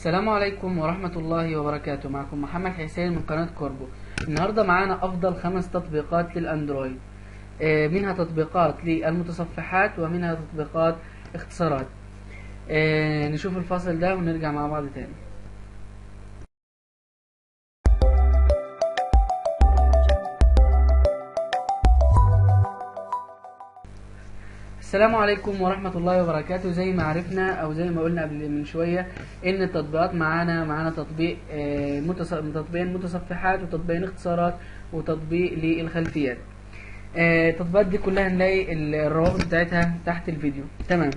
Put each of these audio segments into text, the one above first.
السلام عليكم ورحمة الله وبركاته. معكم محمد حسين من قناة كوربو. النهاردة معانا أفضل 5 تطبيقات للأندرويد، منها تطبيقات للمتصفحات ومنها تطبيقات اختصارات. نشوف الفاصل ده ونرجع مع بعض تاني. السلام عليكم ورحمة الله وبركاته. زي ما عرفنا او زي ما قلنا قبل من شوية ان التطبيقات معانا تطبيق تطبيقين متصفحات وتطبيقين اختصارات وتطبيق للخلفيات. التطبيقات دي كلها هنلاقي الروابط بتاعتها تحت الفيديو. تمام،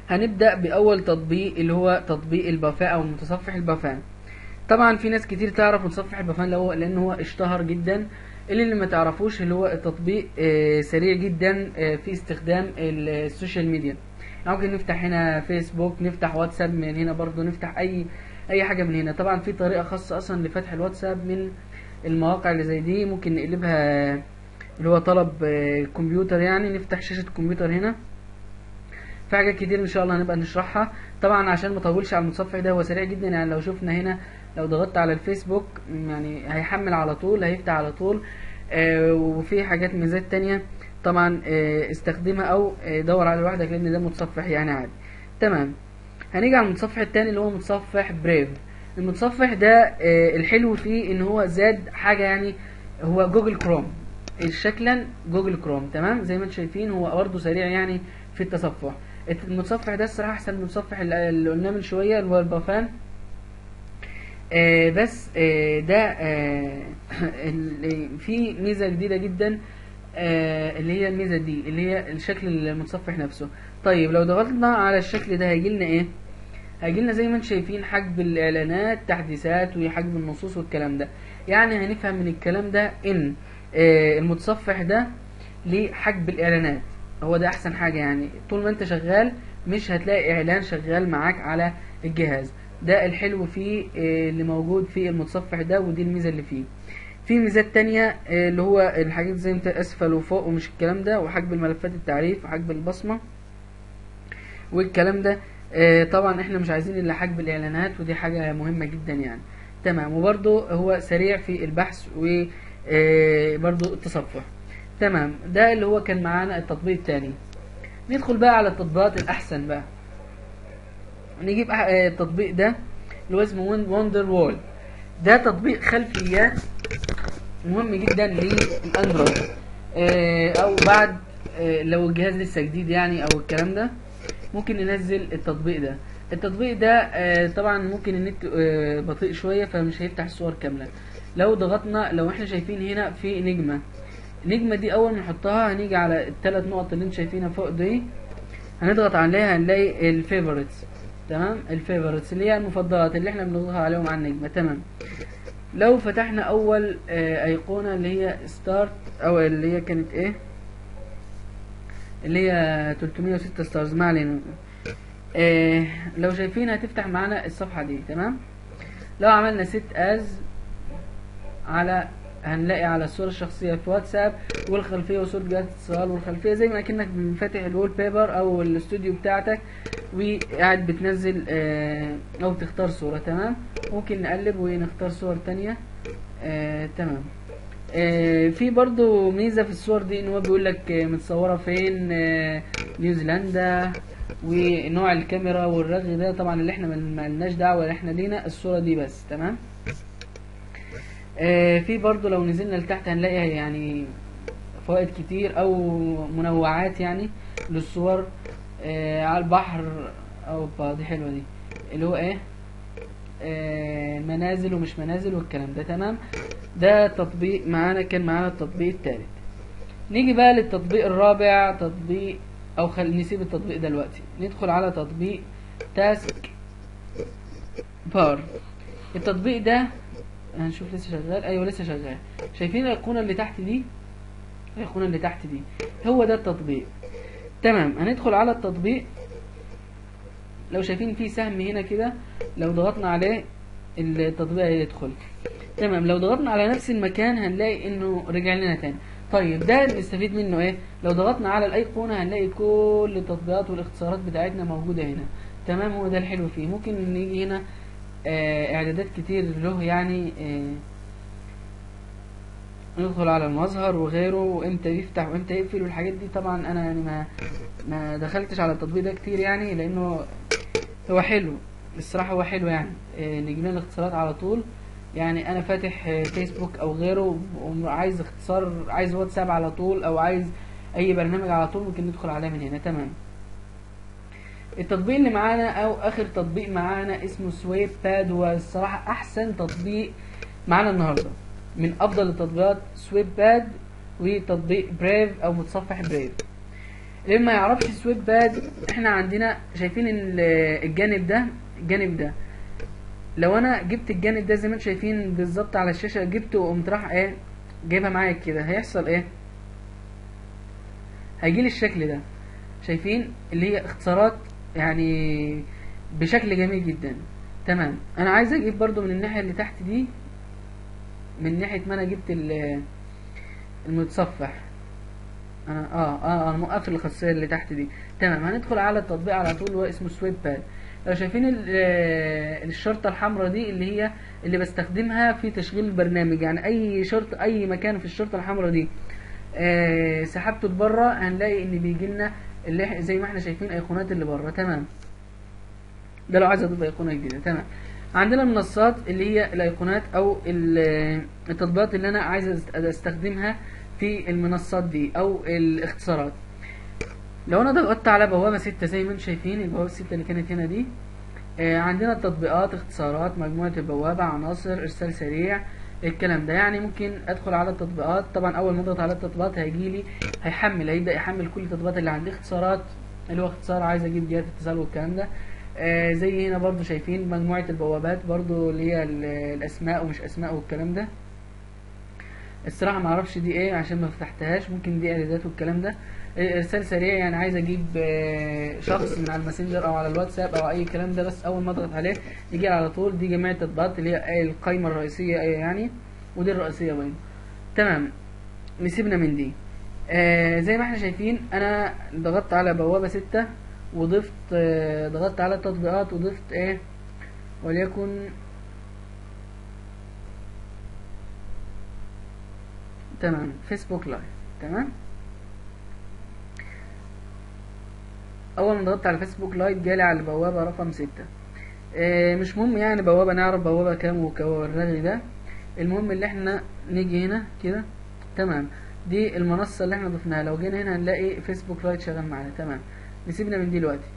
هنبدأ بأول تطبيق اللي هو تطبيق البافان او متصفح البافان. طبعا في ناس كتير تعرف متصفح البافان لان هو اشتهر جدا. اللي ما تعرفوش اللي هو التطبيق سريع جدا في استخدام السوشيال ميديا. ممكن نفتح هنا فيسبوك، نفتح واتساب من هنا، برضو نفتح اي حاجة من هنا. طبعا في طريقة خاصة اصلا لفتح الواتساب من المواقع اللي زي دي، ممكن نقلبها اللي هو طلب كمبيوتر، يعني نفتح شاشة الكمبيوتر هنا. في حاجات كتير ان شاء الله هنبقى نشرحها. طبعا عشان ما اطولش على المتصفح ده، هو سريع جدا. يعني لو شفنا هنا، لو ضغطت على الفيسبوك يعني هيحمل على طول، هيفتح على طول. وفي حاجات ميزات تانية طبعا استخدمها او دور على لوحدك، لان ده متصفح يعني عادي. تمام، هنيجي على المتصفح التاني اللي هو متصفح بريف. المتصفح ده الحلو فيه ان هو زاد حاجة، يعني هو جوجل كروم شكلا، جوجل كروم. تمام، زي ما انتم شايفين هو برضه سريع يعني في التصفح. المتصفح ده الصراحة احسن من المتصفح اللي قلناه من شوية اللي هو البافان. بس ده في ميزة جديدة جدا، اللي هي الميزة دي اللي هي الشكل المتصفح نفسه. طيب لو ضغطنا على الشكل ده هيجيلنا ايه؟ هيجيلنا زي ما انتم شايفين حجب الاعلانات، تحديثات، وحجب النصوص والكلام ده. يعني هنفهم من الكلام ده ان المتصفح ده ليه حجب الاعلانات. هو ده احسن حاجة، يعني طول ما انت شغال مش هتلاقي اعلان شغال معاك على الجهاز. ده الحلو فيه اللي موجود في المتصفح ده، ودي الميزة اللي فيه. في ميزات تانية اللي هو الحاجات زي انت اسفل وفوق ومش الكلام ده، وحجب الملفات التعريف وحجب البصمة والكلام ده. طبعا احنا مش عايزين الا حجب الاعلانات، ودي حاجة مهمة جدا يعني. تمام، وبرضه هو سريع في البحث وبرضه التصفح. تمام، ده اللي هو كان معانا التطبيق التاني. ندخل بقى على التطبيقات الاحسن بقى. نجيب التطبيق ده اللي هو اسمه وندر وول. ده تطبيق خلفيات مهم جدا للاندرويد، او بعد لو الجهاز لسه جديد يعني او الكلام ده، ممكن ننزل التطبيق ده. التطبيق ده طبعا ممكن النت بطيء شوية فمش هيفتح الصور كاملة. لو ضغطنا، لو احنا شايفين هنا في نجمة دي اول ما نحطها هنيجي على الثلاث نقط اللي انتم شايفينها فوق دي، هنضغط عليها هنلاقي الفيفوريتس. تمام، الفيفوريتس اللي هي المفضلات اللي احنا بنضغط عليهم على النجمة. تمام، لو فتحنا اول ايقونة اللي هي ستارت، او اللي هي كانت ايه، اللي هي 306 ستارز، ما علينا. لو شايفين هتفتح معانا الصفحة دي. تمام، لو عملنا ست از على، هنلاقي على الصورة الشخصية في واتساب، والخلفية وصورة جهاز اتصال، والخلفية زي ما اكنك فاتح الوول بيبر او الاستوديو بتاعتك وقاعد بتنزل او بتختار صورة. تمام، ممكن نقلب ونختار صور تانية. تمام، في برضو ميزة في الصور دي ان هو بيقول لك متصورة فين، نيوزيلندا، ونوع الكاميرا والرغي ده طبعا اللي احنا ملناش دعوة، احنا لينا الصورة دي بس. تمام، في برضو لو نزلنا لتحت هنلاقي يعني فوائد كتير او منوعات يعني للصور على البحر. او دي حلوة دي اللي هو ايه، منازل ومش منازل والكلام ده. تمام، ده تطبيق معانا، كان معانا التطبيق الثالث. نيجي بقى للتطبيق الرابع، تطبيق او نسيب التطبيق دلوقتي، ندخل على تطبيق تاسك بار. التطبيق ده هنشوف لسه شغال. ايوه لسه شغال. شايفين الايقونه اللي تحت دي؟ الايقونه اللي تحت دي هو ده التطبيق. تمام، هندخل على التطبيق. لو شايفين في سهم هنا كده، لو ضغطنا عليه التطبيق هيدخل. تمام، لو ضغطنا على نفس المكان هنلاقي انه رجع لنا تاني. طيب ده نستفيد منه ايه؟ لو ضغطنا على الايقونه هنلاقي كل التطبيقات والاختصارات بتاعتنا موجوده هنا. تمام. هو ده الحلو فيه. ممكن نيجي هنا اعدادات كتير له يعني، ندخل على المظهر وغيره، وامتى يفتح وامتى يقفل والحاجات دي. طبعا انا يعني ما دخلتش على التطبيق ده كتير يعني، لانه هو حلو الصراحه، هو حلو يعني. نجيب لنا الاختصارات على طول. يعني انا فاتح فيسبوك او غيره وعايز اختصار، عايز واتساب على طول، او عايز اي برنامج على طول، ممكن ندخل عليه من هنا. تمام. التطبيق اللي معانا او اخر تطبيق معانا اسمه سويب باد، والصراحه احسن تطبيق معانا النهارده. من افضل التطبيقات سويب باد وتطبيق بريف او متصفح بريف. اللي ما يعرفش سويب باد، احنا عندنا شايفين الجانب ده لو انا جبت الجانب ده زي ما انتم شايفين بالظبط على الشاشه، جبته وقمت راح ايه جايبها معايا كده، هيحصل ايه؟ هيجيلي الشكل ده. شايفين اللي هي اختصارات يعني بشكل جميل جدا. تمام. انا عايز اجيب برضو من الناحيه اللي تحت دي، من ناحيه ما انا جبت المتصفح. انا موقف الخاصيه اللي تحت دي. تمام. هندخل على التطبيق على طول، هو اسمه سويب باد. لو شايفين الشرطه الحمراء دي اللي هي اللي بستخدمها في تشغيل البرنامج، يعني اي شرط اي مكان في الشرطه الحمراء دي سحبته لبره، هنلاقي ان بيجي لنا اللي زي ما احنا شايفين ايقونات اللي بره. تمام. ده لو عايز اضيف ايقونه جديده. تمام. عندنا المنصات اللي هي الايقونات او التطبيقات اللي انا عايز استخدمها في المنصات دي او الاختصارات. لو انا ضغطت على بوابه 6 زي ما انتم شايفين البوابه 6 اللي كانت هنا دي، عندنا التطبيقات، اختصارات، مجموعه البوابه، عناصر، ارسال سريع، الكلام ده. يعني ممكن ادخل على التطبيقات. طبعا اول ما اضغط على التطبيقات هيبدا يحمل كل التطبيقات اللي عندي. اختصارات اللي هو اختصار عايز اجيب جهات اتصال والكلام ده. زي هنا برضو شايفين مجموعه البوابات برضو اللي هي الاسماء ومش اسماء والكلام ده. الصراحه ما اعرفش دي ايه عشان ما فتحتهاش، ممكن دي اعدادات والكلام ده. ارسال سريع يعني عايز اجيب شخص من على الماسنجر او على الواتساب او اي كلام ده، بس اول ما اضغط عليه يجي على طول. دي جميع التطبيقات اللي هي القائمه الرئيسيه يعني، ودي الرئيسيه برضه. تمام. نسيبنا من دي. زي ما احنا شايفين انا ضغطت على بوابه 6 وضفت ضغطت على التطبيقات وضفت وليكن تمام فيسبوك لايف. تمام. اول ما ضغطت على فيسبوك لايف جالي على البوابه رقم 6. مش مهم يعني بوابه، نعرف بوابه كام والرغي ده. المهم اللي احنا نيجي هنا كده. تمام. دي المنصه اللي احنا ضفناها. لو جينا هنا هنلاقي فيسبوك لايف شغال معانا. تمام. نسيبنا من دي دلوقتي.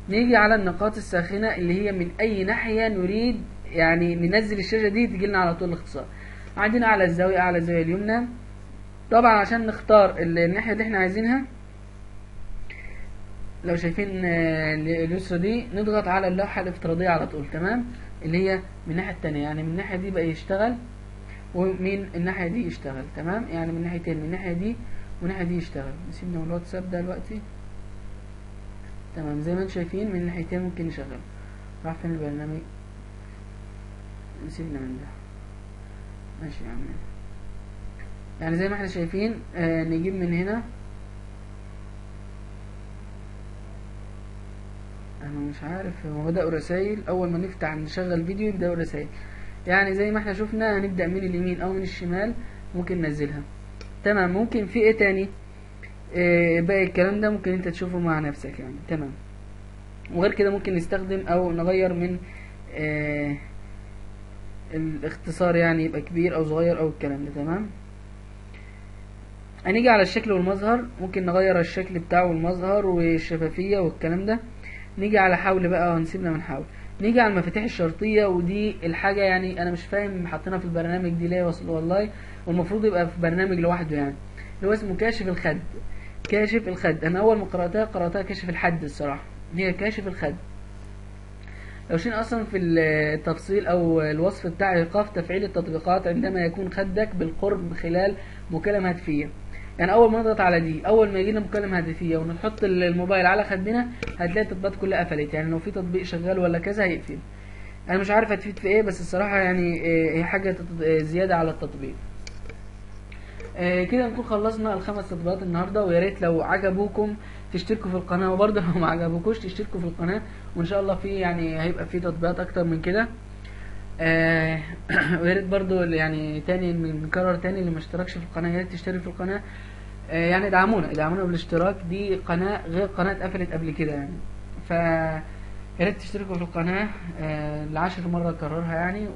نيجي على النقاط الساخنه اللي هي من اي ناحيه نريد يعني ننزل الشاشه دي تجي لنا على طول الاختصار. عندنا اعلى الزاويه، اعلى الزاويه اليمنى. طبعا عشان نختار الناحيه اللي احنا عايزينها، لو شايفين اليسرى دي نضغط على اللوحة الافتراضية على طول. تمام. اللي هي من الناحية التانية، يعني من الناحية دي بقى يشتغل ومن الناحية دي يشتغل. تمام. يعني من ناحيتين، من الناحية دي والناحية دي يشتغل. نسيبنا من الواتساب ده دلوقتي. تمام. زي ما انتم شايفين من الناحيتين ممكن يشغل. راح فين البرنامج؟ نسيبنا من ده. ماشي يا عم. يعني زي ما احنا شايفين نجيب من هنا. انا مش عارف، هو بدأوا رسائل. اول ما نفتح نشغل فيديو يبدأوا رسائل. يعني زي ما احنا شفنا هنبدأ من اليمين او من الشمال ممكن ننزلها. تمام. ممكن في ايه تاني؟ باقي الكلام ده ممكن انت تشوفه مع نفسك يعني. تمام. وغير كده ممكن نستخدم او نغير من الاختصار، يعني يبقى كبير او صغير او الكلام ده. تمام. هنيجي على الشكل والمظهر، ممكن نغير الشكل بتاعه والمظهر والشفافية والكلام ده. نيجي على حول بقى وهنسيبنا من حول. نيجي على المفاتيح الشرطية، ودي الحاجة يعني انا مش فاهم حاطينها في البرنامج دي ليه والله، والمفروض يبقى في برنامج لوحده يعني، اللي هو اسمه كاشف الخد. كاشف الخد انا اول ما قرأتها كاشف الحد الصراحة. هي كاشف الخد. لو شينا اصلا في التفصيل او الوصف بتاع ايقاف تفعيل التطبيقات عندما يكون خدك بالقرب خلال مكالمة هاتفية. يعني اول ما نضغط على دي، اول ما يجينا مكالمة هاتفية ونحط الموبايل على خدنا هتلاقي التطبيقات كلها قفلت. يعني لو في تطبيق شغال ولا كذا هيقفل. انا مش عارف هتفيد في ايه، بس الصراحة يعني هي حاجة زيادة على التطبيق. كده نكون خلصنا الخمس تطبيقات النهارده، ويا ريت لو عجبوكم تشتركوا في القناه، وبرضه لو ما عجبوكوش تشتركوا في القناه، وان شاء الله في يعني هيبقى في تطبيقات اكتر من كده. ويا ريت برضه يعني تاني نكرر تاني، اللي ما اشتركش في القناه يا ريت تشترك في القناه. يعني ادعمونا بالاشتراك، دي قناه غير قناه اتقفلت قبل كده يعني. ف يا ريت تشتركوا في القناه ل10 مرة اكررها يعني،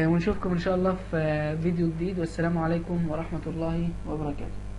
ونشوفكم ان شاء الله في فيديو جديد، والسلام عليكم ورحمة الله وبركاته.